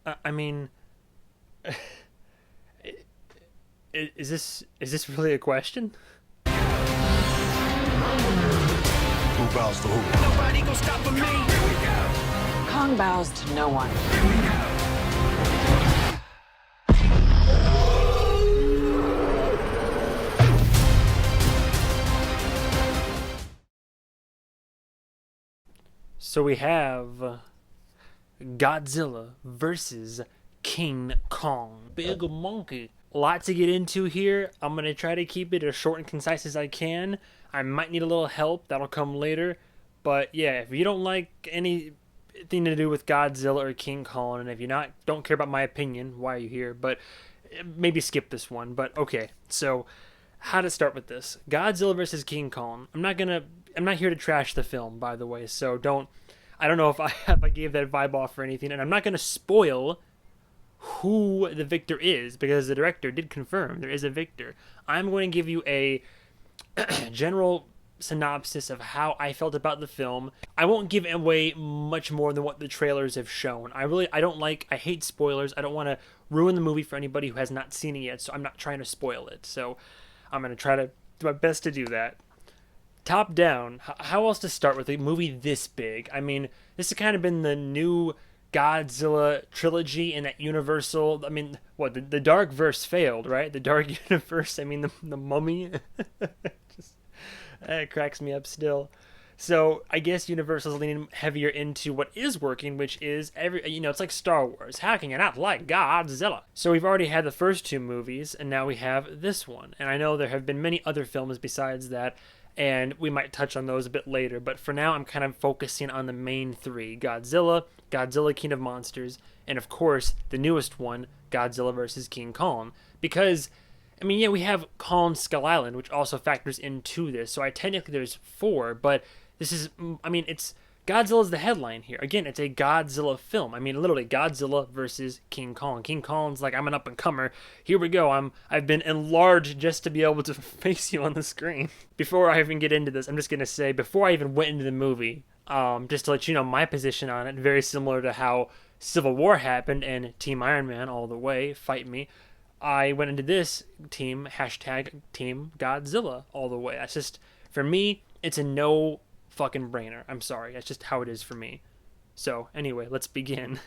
I mean, is this really a question? Who bows to who? Nobody gon' stop for me. Here we go. Kong bows to no one. Here we go. So we have Godzilla versus King Kong. Big monkey. A lot to get into here. I'm going to try to keep it as short and concise as I can. I might need a little help. That'll come later. But yeah, if you don't like anything to do with Godzilla or King Kong, and if you don't care about my opinion, why are you here? But maybe skip this one. But okay, so how to start with this. Godzilla versus King Kong. I'm not here to trash the film, by the way, so I don't know if I gave that vibe off or anything, and I'm not going to spoil who the victor is, because the director did confirm there is a victor. I'm going to give you a general synopsis of how I felt about the film. I won't give away much more than what the trailers have shown. I hate spoilers. I don't want to ruin the movie for anybody who has not seen it yet, so I'm not trying to spoil it. So I'm going to try to do my best to do that. Top down, how else to start with a movie this big? I mean, this has kind of been the new Godzilla trilogy in that Universal. I mean, what, the Dark Verse failed, right? The Dark Universe, I mean, the Mummy. It cracks me up still. So I guess Universal's leaning heavier into what is working, which is it's like Star Wars. How can you not like Godzilla? So we've already had the first two movies, and now we have this one. And I know there have been many other films besides that, and we might touch on those a bit later. But for now, I'm kind of focusing on the main three: Godzilla, Godzilla King of Monsters, and of course, the newest one, Godzilla vs. King Kong. Because, I mean, yeah, we have Kong Skull Island, which also factors into this. So technically there's four, but it's Godzilla's the headline here. Again, it's a Godzilla film. I mean, literally, Godzilla versus King Kong. King Kong's like, I'm an up-and-comer. Here we go. I've been enlarged just to be able to face you on the screen. Before I even get into this, I'm just going to say, before I even went into the movie, just to let you know my position on it, very similar to how Civil War happened and Team Iron Man all the way, fight me. I went into this team, #Team Godzilla all the way. That's just, for me, it's a no fucking brainer. I'm sorry. That's just how it is for me. So, anyway, let's begin.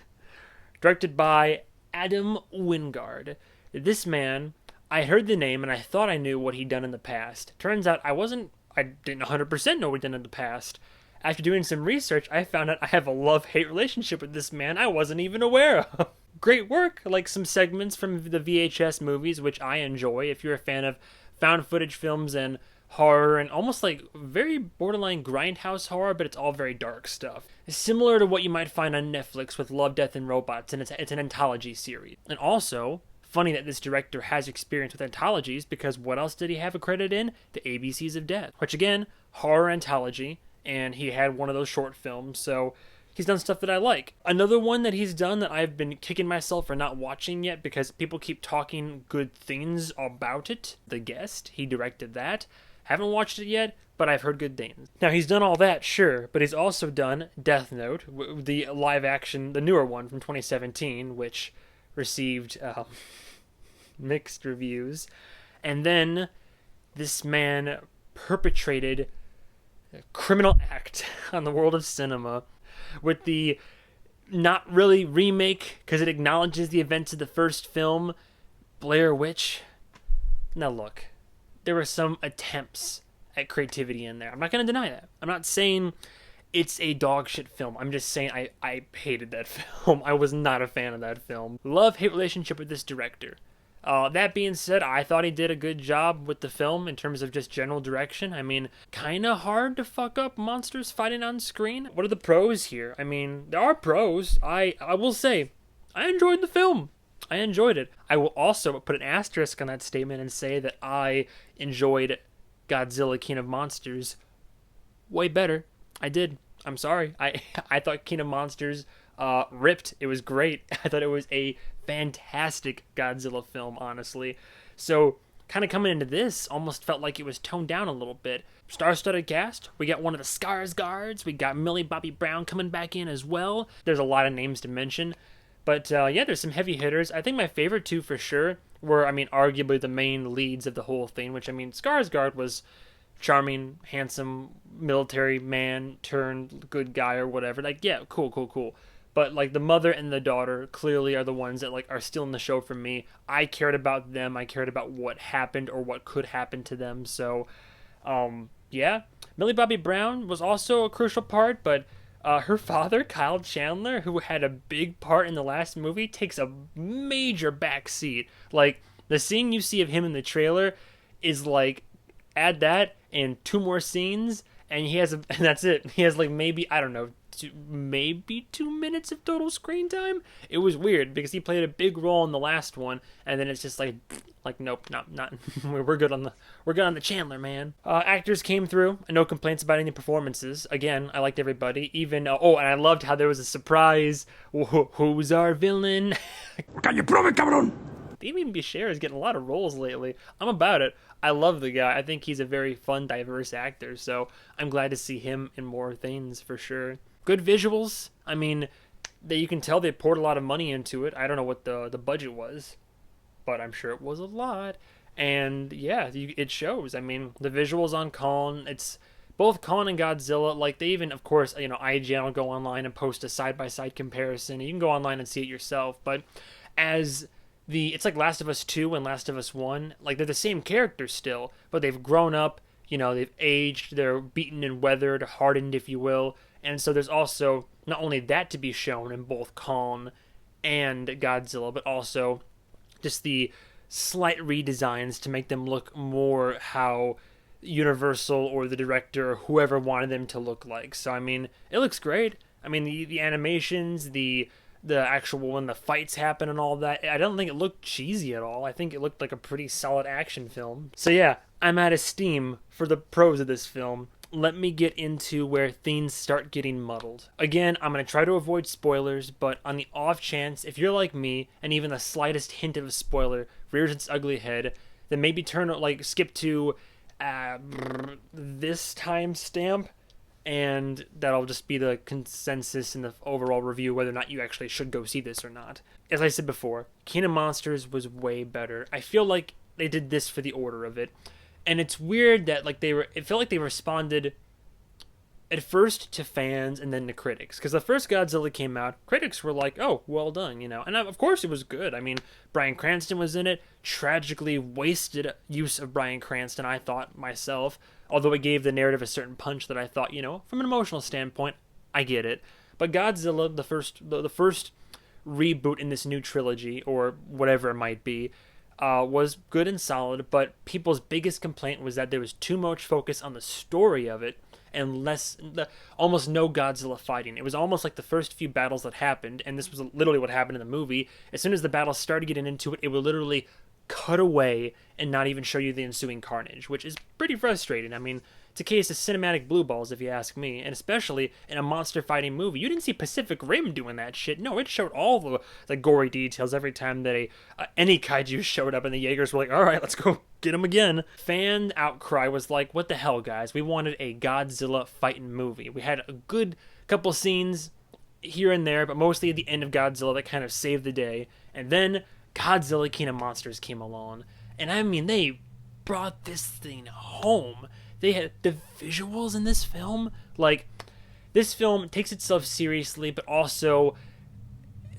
Directed by Adam Wingard. This man, I heard the name and I thought I knew what he'd done in the past. Turns out I didn't 100% know what he'd done in the past. After doing some research, I found out I have a love-hate relationship with this man I wasn't even aware of. Great work, like some segments from the VHS movies, which I enjoy. If you're a fan of found footage films and horror and almost like very borderline grindhouse horror, but it's all very dark stuff. It's similar to what you might find on Netflix with Love, Death, and Robots, and it's an anthology series. And also, funny that this director has experience with anthologies, because what else did he have a credit in? The ABCs of Death, which again, horror anthology, and he had one of those short films, so he's done stuff that I like. Another one that he's done that I've been kicking myself for not watching yet because people keep talking good things about it, The Guest. He directed that. Haven't watched it yet, but I've heard good things. Now, he's done all that, sure, but he's also done Death Note, the live action, the newer one from 2017, which received mixed reviews. And then this man perpetrated a criminal act on the world of cinema with the not really remake, because it acknowledges the events of the first film, Blair Witch. Now look, there were some attempts at creativity in there. I'm not going to deny that. I'm not saying it's a dog shit film. I'm just saying I hated that film. I was not a fan of that film. Love-hate relationship with this director. That being said, I thought he did a good job with the film in terms of just general direction. I mean, kind of hard to fuck up monsters fighting on screen. What are the pros here? I mean, there are pros. I will say, I enjoyed the film. I enjoyed it. I will also put an asterisk on that statement and say that I enjoyed Godzilla King of Monsters way better. I did. I'm sorry. I thought King of Monsters ripped. It was great. I thought it was a fantastic Godzilla film, honestly. So, kind of coming into this, almost felt like it was toned down a little bit. Star-studded cast. We got one of the Skarsgårds. We got Millie Bobby Brown coming back in as well. There's a lot of names to mention. But yeah, there's some heavy hitters. I think my favorite two for sure were, I mean, arguably the main leads of the whole thing, which, I mean, Skarsgård was charming, handsome, military man turned good guy or whatever. Like, yeah, cool, cool, cool. But like the mother and the daughter clearly are the ones that like are still in the show for me. I cared about them. I cared about what happened or what could happen to them. So, yeah, Millie Bobby Brown was also a crucial part, but her father, Kyle Chandler, who had a big part in the last movie, takes a major back seat. Like, the scene you see of him in the trailer is like, add that and two more scenes, and and that's it. He has like maybe, I don't know, maybe 2 minutes of total screen time. It was weird because he played a big role in the last one, and then it's just like nope, not we're good on the Chandler, man. Actors came through, no complaints about any performances. Again, I liked everybody, even and I loved how there was a surprise. Who's our villain? Can you prove it, cabrón? Damien Bichir is getting a lot of roles lately. I'm about it. I love the guy. I think he's a very fun, diverse actor, so I'm glad to see him in more things for sure. Good visuals. I mean, you can tell they poured a lot of money into it. I don't know what the budget was, but I'm sure it was a lot. And yeah, it shows. I mean, the visuals on Kong, it's both Kong and Godzilla. Like, they even, of course, IGN will go online and post a side-by-side comparison. You can go online and see it yourself. But it's like Last of Us 2 and Last of Us 1. Like, they're the same characters still, but they've grown up. They've aged. They're beaten and weathered, hardened, if you will. And so there's also not only that to be shown in both Kong and Godzilla, but also just the slight redesigns to make them look more how Universal or the director or whoever wanted them to look like. So, I mean, it looks great. I mean, the animations, the actual when the fights happen and all that, I don't think it looked cheesy at all. I think it looked like a pretty solid action film. So yeah, I'm out of steam for the pros of this film. Let me get into where things start getting muddled. Again, I'm going to try to avoid spoilers, but on the off chance, if you're like me, and even the slightest hint of a spoiler rears its ugly head, then maybe skip to this timestamp, and that'll just be the consensus in the overall review, whether or not you actually should go see this or not. As I said before, King of Monsters was way better. I feel like they did this for the order of it. And it's weird that it felt like they responded at first to fans and then to critics. Because the first Godzilla came out, critics were like, oh, well done, And of course it was good. I mean, Bryan Cranston was in it. Tragically wasted use of Bryan Cranston, I thought, myself. Although it gave the narrative a certain punch that I thought, from an emotional standpoint, I get it. But Godzilla, the first reboot in this new trilogy, or whatever it might be, was good and solid, but people's biggest complaint was that there was too much focus on the story of it and almost no Godzilla fighting. It was almost like the first few battles that happened, and this was literally what happened in the movie. As soon as the battle started getting into it, it would literally cut away and not even show you the ensuing carnage, which is pretty frustrating. I mean, it's a case of cinematic blue balls, if you ask me, and especially in a monster fighting movie. You didn't see Pacific Rim doing that shit. No, it showed all the gory details every time that any kaiju showed up, and the Jaegers were like, all right, let's go get him again. Fan outcry was like, what the hell, guys? We wanted a Godzilla fighting movie. We had a good couple scenes here and there, but mostly at the end of Godzilla that kind of saved the day. And then Godzilla King of Monsters came along, and I mean, they brought this thing home. They had the visuals in this film. Like, this film takes itself seriously, but also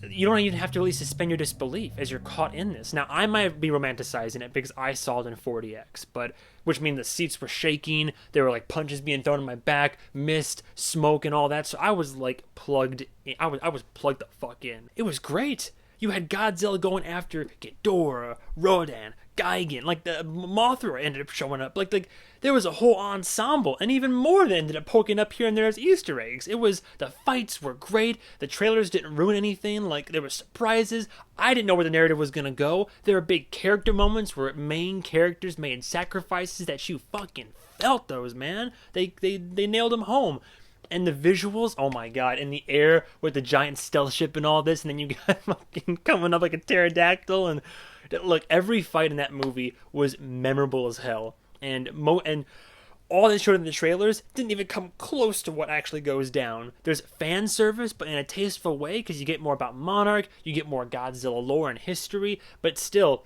you don't even have to really suspend your disbelief as you're caught in this. Now, I might be romanticizing it because I saw it in 40X, which means the seats were shaking. There were like punches being thrown in my back, mist, smoke, and all that. So I was like plugged in. I was plugged the fuck in. It was great. You had Godzilla going after Ghidorah, Rodan, Gigan, like the Mothra ended up showing up. Like there was a whole ensemble, and even more that ended up poking up here and there as Easter eggs. The fights were great. The trailers didn't ruin anything. Like, there were surprises. I didn't know where the narrative was gonna go. There were big character moments where main characters made sacrifices that you fucking felt those, man. They nailed them home. And the visuals, oh my god, in the air with the giant stealth ship and all this, and then you got fucking coming up like a pterodactyl, and look, every fight in that movie was memorable as hell. And all they showed in the trailers didn't even come close to what actually goes down. There's fan service, but in a tasteful way, because you get more about Monarch, you get more Godzilla lore and history, but still.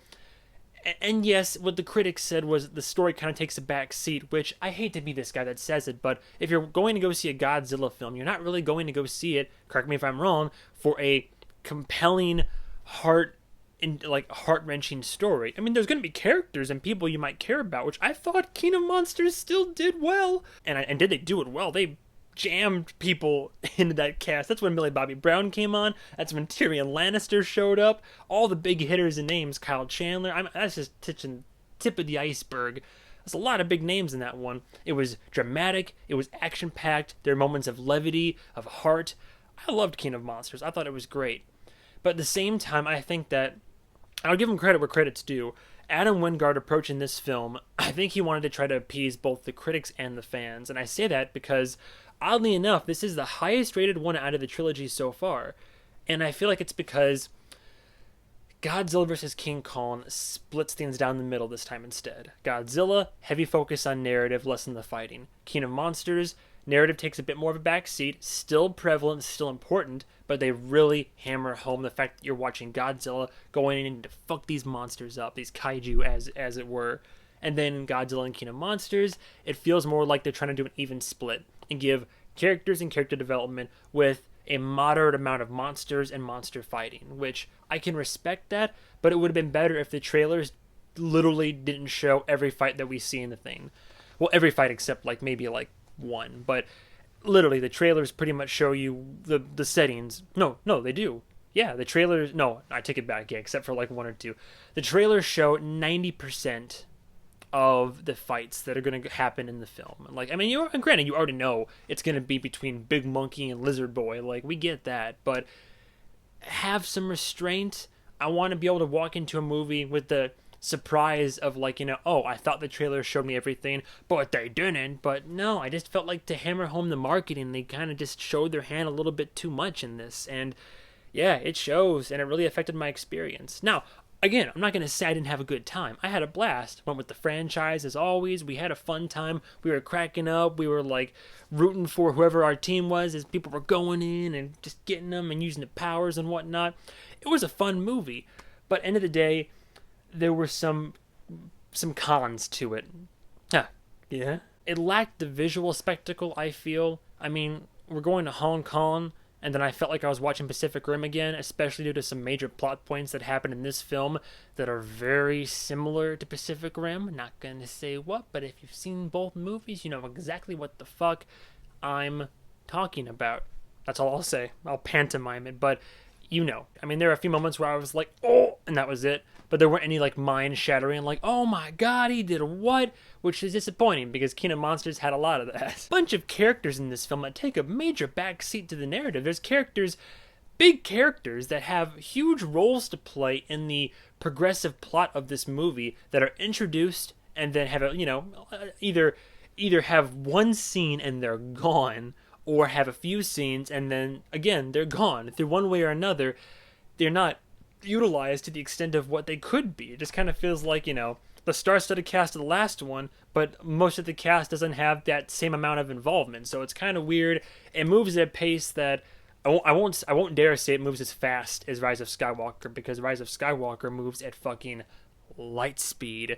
And yes, what the critics said was the story kind of takes a back seat, which I hate to be this guy that says it, but if you're going to go see a Godzilla film, you're not really going to go see it, correct me if I'm wrong, for a compelling, heart-wrenching story. I mean, there's going to be characters and people you might care about, which I thought King of Monsters still did well. And did they do it well? They jammed people into that cast. That's when Millie Bobby Brown came on. That's when Tyrion Lannister showed up. All the big hitters and names. Kyle Chandler. That's just tip of the iceberg. There's a lot of big names in that one. It was dramatic. It was action-packed. There were moments of levity, of heart. I loved King of Monsters. I thought it was great. But at the same time, I think that I'll give him credit where credit's due. Adam Wingard approaching this film, I think he wanted to try to appease both the critics and the fans. And I say that because, oddly enough, this is the highest rated one out of the trilogy so far. And I feel like it's because Godzilla vs. King Kong splits things down the middle this time instead. Godzilla, heavy focus on narrative, less on the fighting. King of Monsters, narrative takes a bit more of a backseat, still prevalent, still important, but they really hammer home the fact that you're watching Godzilla going in to fuck these monsters up, these kaiju as it were. And then Godzilla and King of Monsters, it feels more like they're trying to do an even split and give characters and character development with a moderate amount of monsters and monster fighting, which I can respect that, but it would have been better if the trailers literally didn't show every fight that we see in the thing. Well, every fight except maybe one, but literally the trailers pretty much show you the settings. No, they do. Yeah, the trailers, no, I take it back, yeah, except for one or two. The trailers show 90% of the fights that are going to happen in the film. And granted, you already know it's going to be between Big Monkey and Lizard Boy. We get that, but have some restraint. I want to be able to walk into a movie with the surprise of oh, I thought the trailer showed me everything, but they didn't. But no, I just felt like to hammer home the marketing, they kind of just showed their hand a little bit too much in this. And yeah, it shows, and it really affected my experience. Now, again, I'm not going to say I didn't have a good time. I had a blast. Went with the franchise as always. We had a fun time. We were cracking up. We were rooting for whoever our team was as people were going in and just getting them and using the powers and whatnot. It was a fun movie. But end of the day, there were some cons to it. Yeah. It lacked the visual spectacle, I feel. I mean, we're going to Hong Kong, and then I felt like I was watching Pacific Rim again, especially due to some major plot points that happen in this film that are very similar to Pacific Rim. Not going to say what, but if you've seen both movies, you know exactly what the fuck I'm talking about. That's all I'll say. I'll pantomime it, but I mean, there are a few moments where I was like, oh, and that was it. But there weren't any mind-shattering, oh my god, he did what? Which is disappointing, because King of Monsters had a lot of that. Bunch of characters in this film that take a major backseat to the narrative. There's big characters that have huge roles to play in the progressive plot of this movie that are introduced and then have either have one scene and they're gone, or have a few scenes and then, again, they're gone. Through one way or another, they're not utilized to the extent of what they could be. It just kind of feels like, the star-studded cast of the last one, but most of the cast doesn't have that same amount of involvement. So it's kind of weird. It moves at a pace that I won't dare say it moves as fast as Rise of Skywalker, because Rise of Skywalker moves at fucking light speed.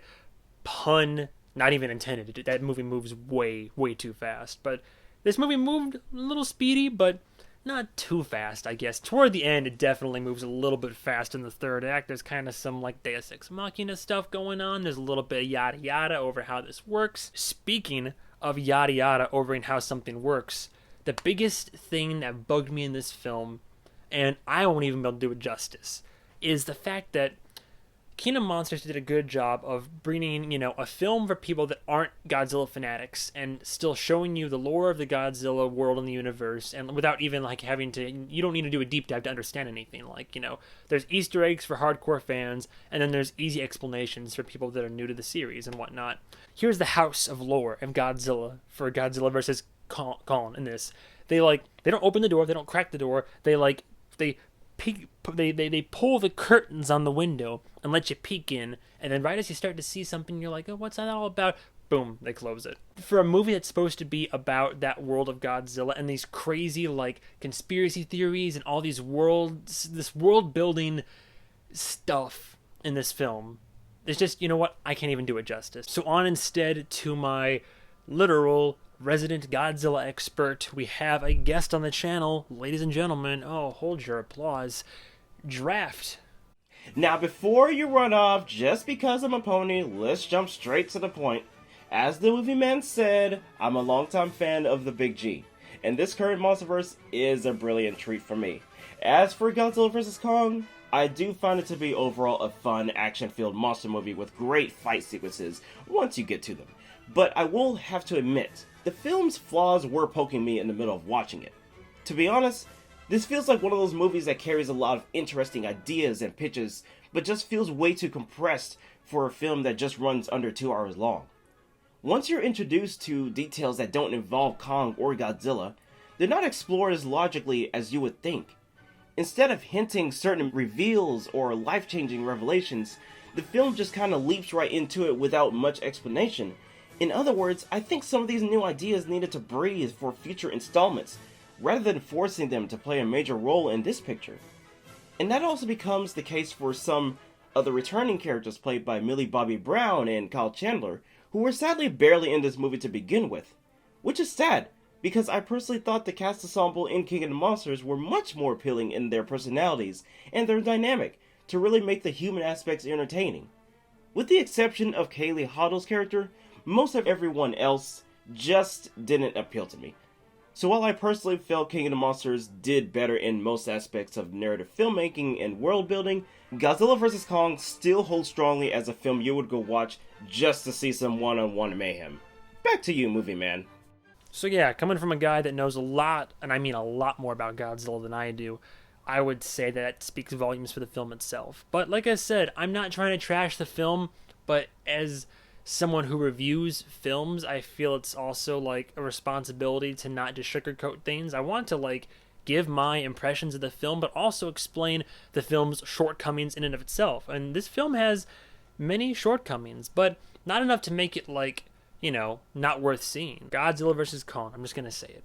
Pun not even intended. That movie moves way too fast. But this movie moved a little speedy, but not too fast, I guess. Toward the end, it definitely moves a little bit fast in the third act. There's kind of some Deus Ex Machina stuff going on. There's a little bit of yada yada over how this works. Speaking of yada yada over how something works, the biggest thing that bugged me in this film, and I won't even be able to do it justice, is the fact that King of Monsters did a good job of bringing, a film for people that aren't Godzilla fanatics and still showing you the lore of the Godzilla world and the universe, and without even having to, you don't need to do a deep dive to understand anything. There's Easter eggs for hardcore fans, and then there's easy explanations for people that are new to the series and whatnot. Here's the house of lore of Godzilla for Godzilla versus Kong in this. They don't open the door, they don't crack the door, they pull the curtains on the window and let you peek in, and then right as you start to see something, you're like, oh, what's that all about? Boom, they close it. For a movie that's supposed to be about that world of Godzilla and these crazy like conspiracy theories and all these this world building stuff in this film, it's just, you know what, I can't even do it justice. So on instead to my literal resident Godzilla expert, we have a guest on the channel, ladies and gentlemen. Oh, hold your applause. Draft. Now, before you run off just because I'm a pony, let's jump straight to the point. As the MovieMan said, I'm a longtime fan of the Big G, and this current MonsterVerse is a brilliant treat for me. As for Godzilla vs. Kong, I do find it to be overall a fun, action-filled monster movie with great fight sequences once you get to them. But I will have to admit, the film's flaws were poking me in the middle of watching it. To be honest, this feels like one of those movies that carries a lot of interesting ideas and pitches, but just feels way too compressed for a film that just runs under 2 hours long. Once you're introduced to details that don't involve Kong or Godzilla, they're not explored as logically as you would think. Instead of hinting certain reveals or life-changing revelations, the film just kind of leaps right into it without much explanation. In other words, I think some of these new ideas needed to breathe for future installments, rather than forcing them to play a major role in this picture. And that also becomes the case for some of the returning characters played by Millie Bobby Brown and Kyle Chandler, who were sadly barely in this movie to begin with. Which is sad, because I personally thought the cast ensemble in King of the Monsters were much more appealing in their personalities and their dynamic to really make the human aspects entertaining. With the exception of Kaylee Hoddle's character, most of everyone else just didn't appeal to me. So while I personally felt King of the Monsters did better in most aspects of narrative filmmaking and world building, Godzilla vs. Kong still holds strongly as a film you would go watch just to see some one-on-one mayhem. Back to you, MovieMan. So yeah, coming from a guy that knows a lot, and I mean a lot more about Godzilla than I do, I would say that speaks volumes for the film itself. But like I said, I'm not trying to trash the film, but as someone who reviews films, I feel it's also like a responsibility to not just sugarcoat things. I want to like give my impressions of the film, but also explain the film's shortcomings in and of itself. And this film has many shortcomings, but not enough to make it like, you know, not worth seeing. Godzilla vs. Kong, I'm just gonna say it.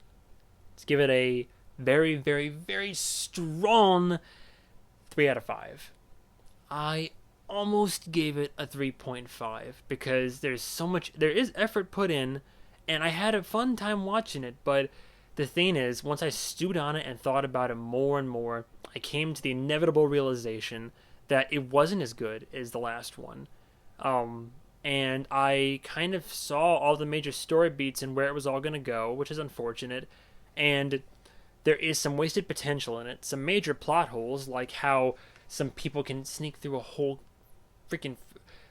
Let's give it a very, very, very strong 3 out of 5. I almost gave it a 3.5 because there is effort put in, and I had a fun time watching it. But the thing is, once I stewed on it and thought about it more and more, I came to the inevitable realization that it wasn't as good as the last one. And I kind of saw all the major story beats and where it was all going to go, which is unfortunate. And there is some wasted potential in it, some major plot holes, like how some people can sneak through a whole freaking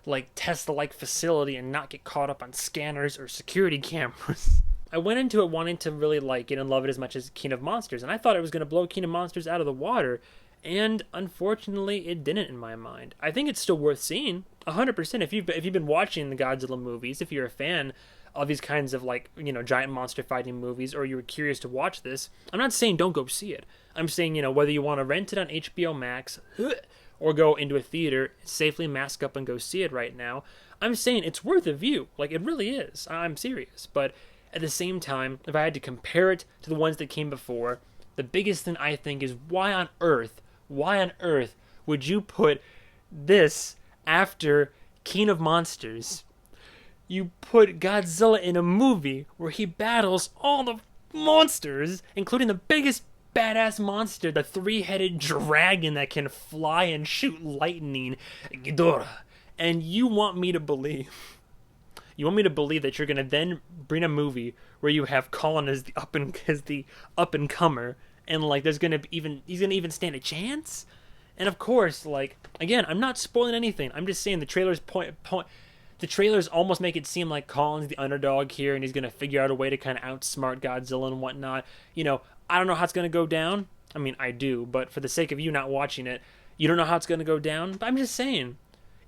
like Tesla-like facility and not get caught up on scanners or security cameras. I went into it wanting to really like it and love it as much as King of Monsters, and I thought it was going to blow King of Monsters out of the water, and unfortunately it didn't in my mind. I think it's still worth seeing 100%. If you've been watching the Godzilla movies, if you're a fan of these kinds of like, you know, giant monster fighting movies, or you were curious to watch this, I'm not saying don't go see it. I'm saying, you know, whether you want to rent it on HBO Max or go into a theater, safely mask up and go see it right now, I'm saying it's worth a view. Like, it really is. I'm serious. But at the same time, if I had to compare it to the ones that came before, the biggest thing I think is why on earth would you put this after King of Monsters? You put Godzilla in a movie where he battles all the monsters, including the biggest badass monster, the 3-headed dragon that can fly and shoot lightning, Ghidorah. And you want me to believe that you're gonna then bring a movie where you have Colin as the up and comer, and like he's gonna even stand a chance? And of course, like, again, I'm not spoiling anything. I'm just saying the trailers almost make it seem like Colin's the underdog here, and he's gonna figure out a way to kind of outsmart Godzilla and whatnot. You know, I don't know how it's gonna go down. I mean, I do, but for the sake of you not watching it, you don't know how it's gonna go down. But I'm just saying,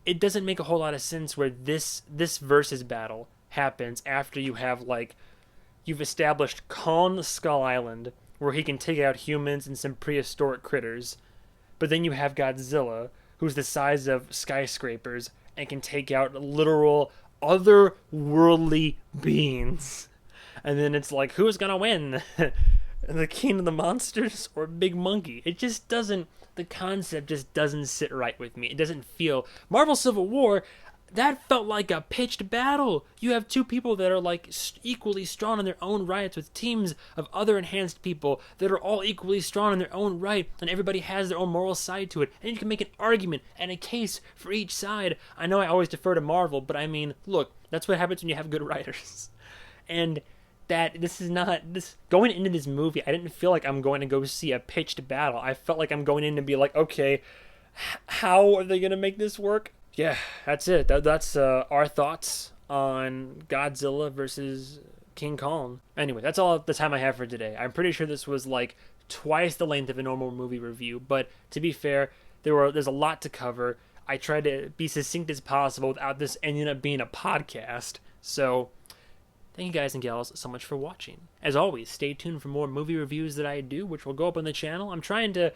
it doesn't make a whole lot of sense where this versus battle happens after you've established Kong Skull Island, where he can take out humans and some prehistoric critters, but then you have Godzilla, who's the size of skyscrapers and can take out literal otherworldly beings. And then it's like, who's gonna win? The King of the Monsters or Big Monkey? It just doesn't, the concept just doesn't sit right with me. It doesn't feel, Marvel Civil War, that felt like a pitched battle. You have two people that are like equally strong in their own rights, with teams of other enhanced people that are all equally strong in their own right, and everybody has their own moral side to it, and you can make an argument and a case for each side. I know I always defer to Marvel, but I mean, look, that's what happens when you have good writers. And that this is not this going into this movie, I didn't feel like I'm going to go see a pitched battle. I felt like I'm going in to be like, okay, how are they going to make this work? Yeah, that's it. That's our thoughts on Godzilla versus King Kong. Anyway, that's all the time I have for today. I'm pretty sure this was like twice the length of a normal movie review, but to be fair, there's a lot to cover. I tried to be succinct as possible without this ending up being a podcast. So thank you guys and gals so much for watching. As always, stay tuned for more movie reviews that I do, which will go up on the channel. I'm trying to,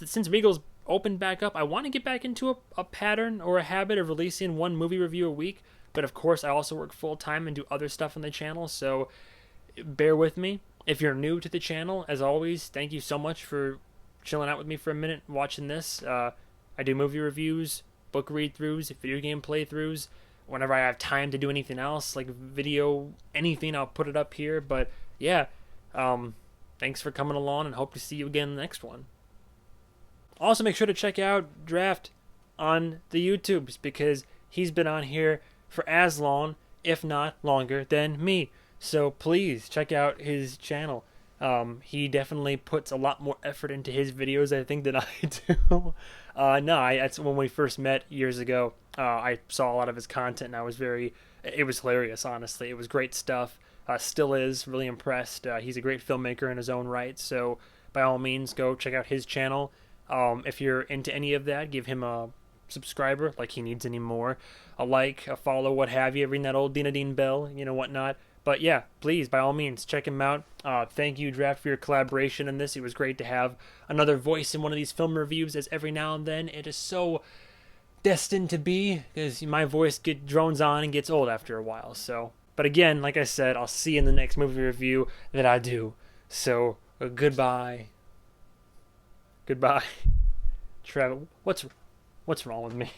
since Regal's opened back up, I want to get back into a pattern or a habit of releasing one movie review a week. But of course, I also work full-time and do other stuff on the channel, so bear with me. If you're new to the channel, as always, thank you so much for chilling out with me for a minute watching this. I do movie reviews, book read-throughs, video game playthroughs. Whenever I have time to do anything else, like video, anything, I'll put it up here. But yeah, thanks for coming along, and hope to see you again in the next one. Also, make sure to check out Draft on the YouTubes, because he's been on here for as long, if not longer, than me. So please check out his channel. He definitely puts a lot more effort into his videos, I think, than I do. That's when we first met years ago. I saw a lot of his content, and it was hilarious, honestly. It was great stuff. Still is, really impressed. He's a great filmmaker in his own right, so by all means, go check out his channel. If you're into any of that, give him a subscriber, like he needs any more, a like, a follow, what have you, ring that old Dina bell, whatnot. But yeah, please, by all means, check him out. Thank you, Draft, for your collaboration in this. It was great to have another voice in one of these film reviews, as every now and then it is so destined to be, because my voice drones on and gets old after a while. So, but again, like I said, I'll see you in the next movie review that I do. So, goodbye. Goodbye. Trevor, what's wrong with me?